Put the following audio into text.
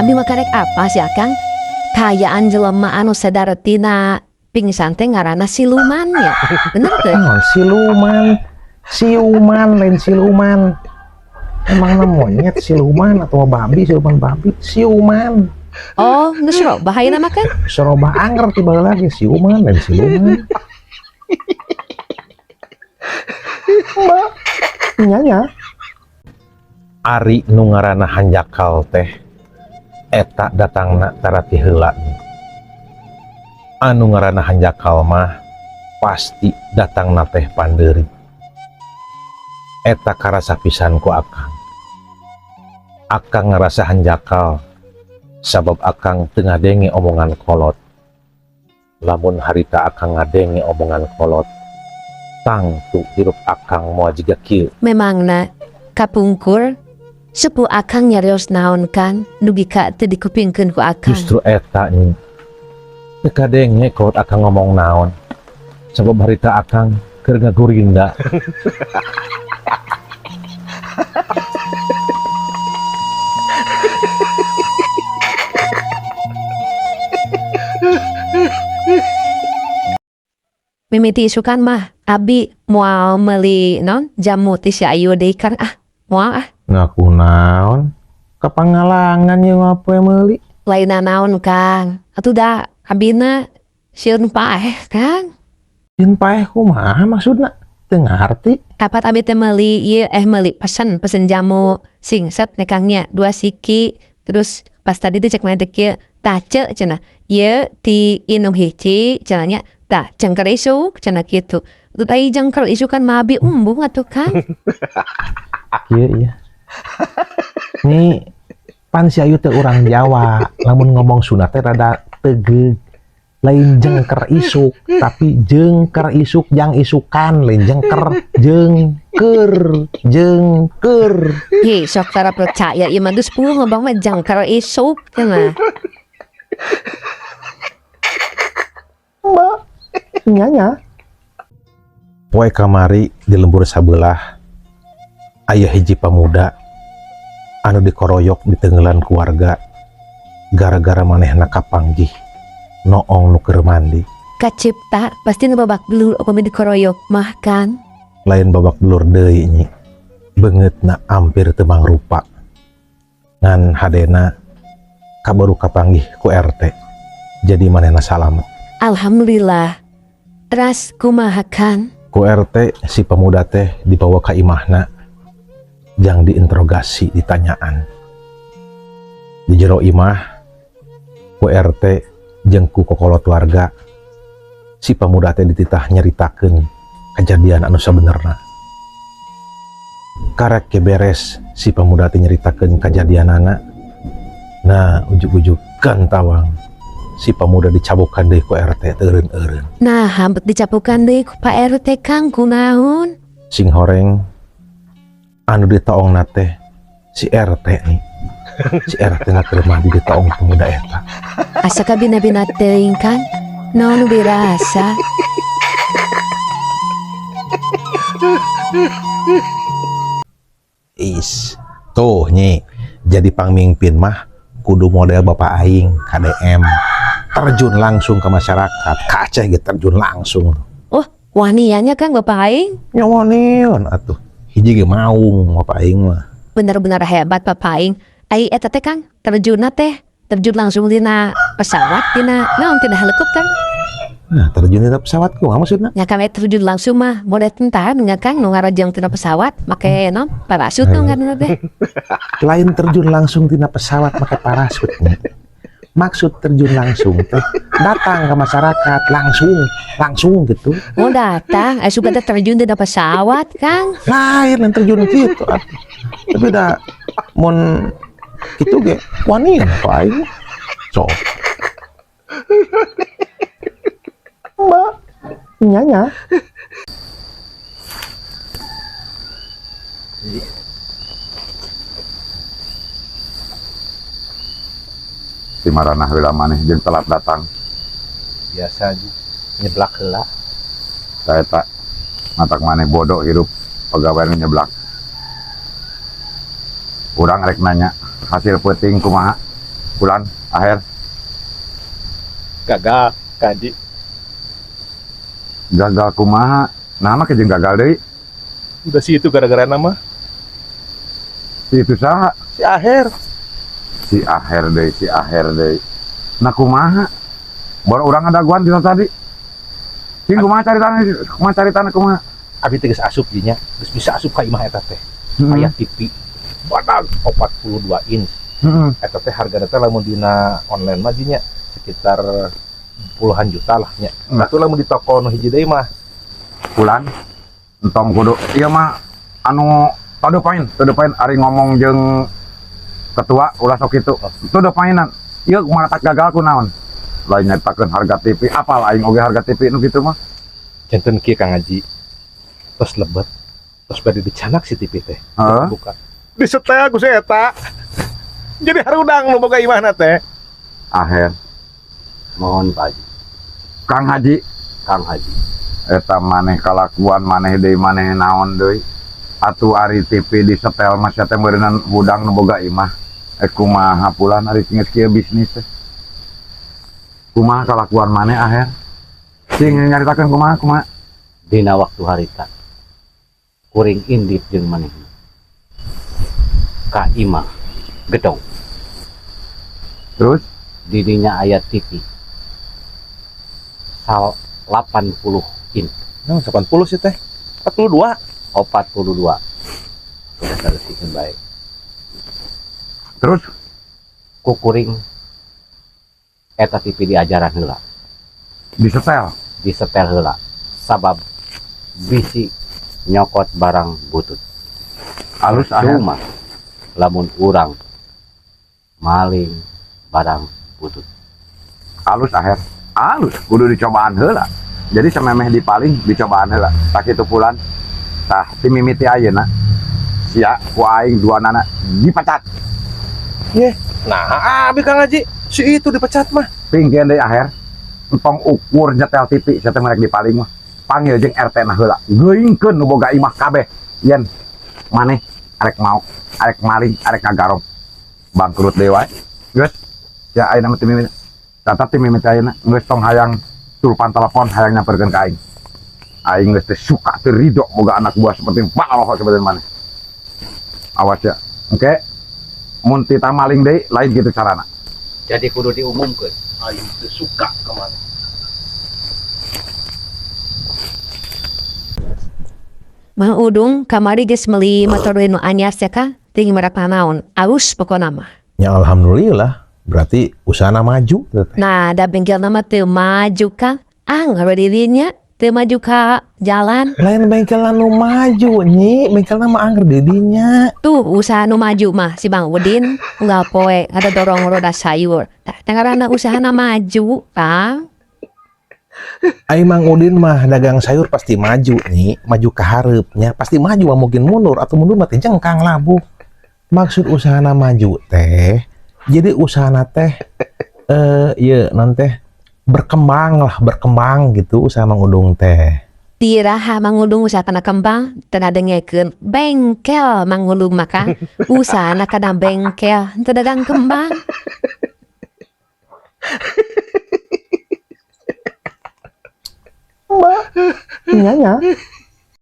Abi makarek apa sih Akang? Kayaan jelema anu sadaretina pingsan teh ngaranna siluman ya. Bener teh? Oh, siluman lain siluman. Emang monyet siluman atau babi siluman. Oh, geus bahaya nama kan? Seroba angker tiba lagi siluman lain siluman. Mbak, nyanya. Ari nu ngaranna Hanjakal teh eta datangna tarati heula. Anu ngaranna Hanjakal mah pasti datangna teh pandeuri. Eta karasa pisan ku Akang. Akang ngerasa Hanjakal sabab Akang teu ngadenge omongan kolot. Lamun harita Akang ngadenge omongan kolot, tangtu hirup Akang moal jiga kieu. Memangna kapungkur sepuh Akang nyarios naon kan dugi ka teu dikupingkeun ku Akang. Justru eta nih teu kadenge kolot Akang ngomong naon sabab harita Akang keur ngagurinda. Mimiti isukan mah Abi moal meuli non jamu ti si Ayu deui kan moal Ngaku naon? Kepangalangan yang apa meuli? laina naon Kang. Atuh da abina sieun paeh Kang. Yen paeh kumaha maksudna? Teu ngarti. Kapat Abi teh meuli ieu meuli pesen jamu singset nih Kangnya 2 siki. Terus pas tadi teh cek mana teh kieu tace cenah. Ieu ti inum hiji cenahnya tah jengker isuk cenah kitu. Teu tai jengker isuk kan mah Abi umbung atuh Kang. Iya. Nih pan si Ayu teh urang Jawa, lamun ngomong Sunda teh rada tegeug. Lain jengker isuk, tapi jengker isuk jang isukan, lain jengker jengker. Ye sok tara percaya ieu mah geus pueuh ngomong mah jengker isuk cenah. Mbak, nyanya. Poe kamari di lembur sabelah, aya hiji pamuda anu dikoroyok di tenggelan keluarga gara-gara manehna kapanggih noong nu keur mandi. Kacipta pasti nu babak belur upami dikoroyok mah kan. Lain babak belur deui nyi, beungeutna ampir teu mangrupa. Ngan hadena kabaru kapanggih ku RT, jadi manehna salamet. Alhamdulillah. Teras kumaha kan? Ku RT si pemuda teh dibawa ka imahna, jang diinterogasi ditanyaan. Di jero imah, ku RT jeung ku kokolot warga, si pemuda teh dititah nyeritakeun kejadian anu sabenerna. Karek ke beres si pemuda teh nyeritakeun kejadianana. Nah, ujug-ujug kan tawang si pemuda dicabukan deui ku RT teu eureun-eureun. Nah, hampir dicapukan deui ku Pak RT Kang kunaon? Sing horeng anu ditaongna teh si RT nih. Si RT na keur mandi ditaong pemuda eta. Asa kabina-bina teuing kan? Naon nu dirasa? Tuh nyi, jadi pangmimpin mah kudu model Bapak Aing KDM, terjun langsung ke masyarakat. Kaceh gitu terjun langsung. Oh, wanianya Kang Bapak Aing? Nyawanian atuh. Hiji ge maung Bapak Aing mah. Bener-bener hebat Bapak Aing. Ai eta teh Kang, terjun langsung dina pesawat tina helikopter. Nah, terjun dina pesawat kumaha maksudna? Nya kami terjun langsung mah model tentara nya Kang nu ngarajang tina pesawat make non parasut nu ngaranna teh. Lain terjun langsung tina pesawat make parasut nih. Maksud terjun langsung teh datang ke masyarakat langsung gitu. Oh datang, suka terjun dina pesawat Kang. Lain yang terjun gitu. Tapi dah mun gitu ge wani apa aing. So. Mbak, nyanya. Di maranah heula maneh jeung telat datang. Biasa aja nyeblak heula. Saya tak matak maneh bodoh hirup pegawai nu nyeblak. Urang rek nanya hasil peuting kumaha. Bulan akhir Gagal, Kaji. gagal kumaha. Nama kejeng gagal deui. Udah sih itu gara-gara nama Si itu saha? si Aher. Si akhir deui. Nah kumaha? Baru urang ngadaguan dina tadi. Sing kumaha caritana kumaha? Abi tegas asup dinya, geus bisa asup ka imah eta teh. Heeh. Aya TV badag 42 inch. Heeh. Eta teh hargana teh lamun dina online mah dinya sekitar puluhan juta lah nya. Atuh lamun di toko nu hiji deui mah Bulan entong kudu ieu mah anu teu poin ari ngomong jeung ketua ulah sok kitu. Teu poinan. Ieu kumaha tak gagal ku naon? Lain nyaritakeun harga TV, apal aing oge harga TV nu kitu mah. janten kieu Kang Haji. Tos lebet. Tos bade dicanak si TV teh. Heeh. Buka. Disetel ku si eta. Jadi harudang nu boga imahna teh. Akhir Mohon Pak Haji. Kang Haji Kang Haji. eta maneh kalakuan maneh deui maneh naon deui. Atuh ari TV disetel mah sia teh beureunan hudang nu boga imah. Kumaha pulan ari geus kieu bisnis teh. Kumaha kalakuan maneh akhir? Sing nyaritakeun kumaha? Dina waktu harita kuring indit jeung manehna ka imah gedong Terus didinya aya TV sal 80 in Nah, 80 sih teh. 42. 42 sudah selesai baik terus ku kuring eta TV diajaran heula disetel. disetel heula sabab bisi nyokot barang butut Alus akhir. cuma lamun urang maling barang butut Alus akhir. Alus kudu dicobaan heula. Jadi samemeh dipaling dicobaan heula. Tak kitu pulan. Tah ti mimiti ayeuna sia ku aing duanana dipecat. Nah, abi Kang Haji, si itu dipecat mah. Pingkeun deui akhir. Entong ukur nyetel TV sia teh merek dipaling mah. Panggil jeung RT na heula. Geuingkeun nu boga imah kabeh. Yen maneh arek mau, arek maling, arek ngagarong. Bangkrut deui wae. Geus. Ya ayeuna mah ti mimiti. Catat ti mimiti ayeuna geus tong hayang tulpan telepon hayang nyamperkeun ka aing. Aing geus teh suka teu ridho boga anak buah seperti baloh seperti maneh. Awas ya. Oke. Mun tita maling deui lain gitu carana. jadi kudu diumumkeun Aing teu suka kemana. Mang Udung kamari geus meuli motor nu anyar teh ka ting merak naon aus pokona mah. Ya alhamdulillah, berarti usahana maju. Nah da bengkel nama teu maju ka dirinya teu maju ka jalan Lain bengkel anu maju nyi, bengkel nama angker didinya. tuh usaha nu maju mah si Bang Udin unggal poe ada dorong roda sayur tah tengarana usahana maju Kang. Ai Mang Udin mah dagang sayur pasti maju nih, maju ke hareupnya, pasti maju mah mungkin mundur atau mundur mah teh jengkang labuh. Maksud usahana maju teh, jadi usahana teh ieu non teh berkembang gitu usaha Mang Udung teh. Tiraha Mang Udung usaha kana kembang teu dengekeun bengkel Mang Udung maka usahana kana bengkel teu dagang kembang. Iya.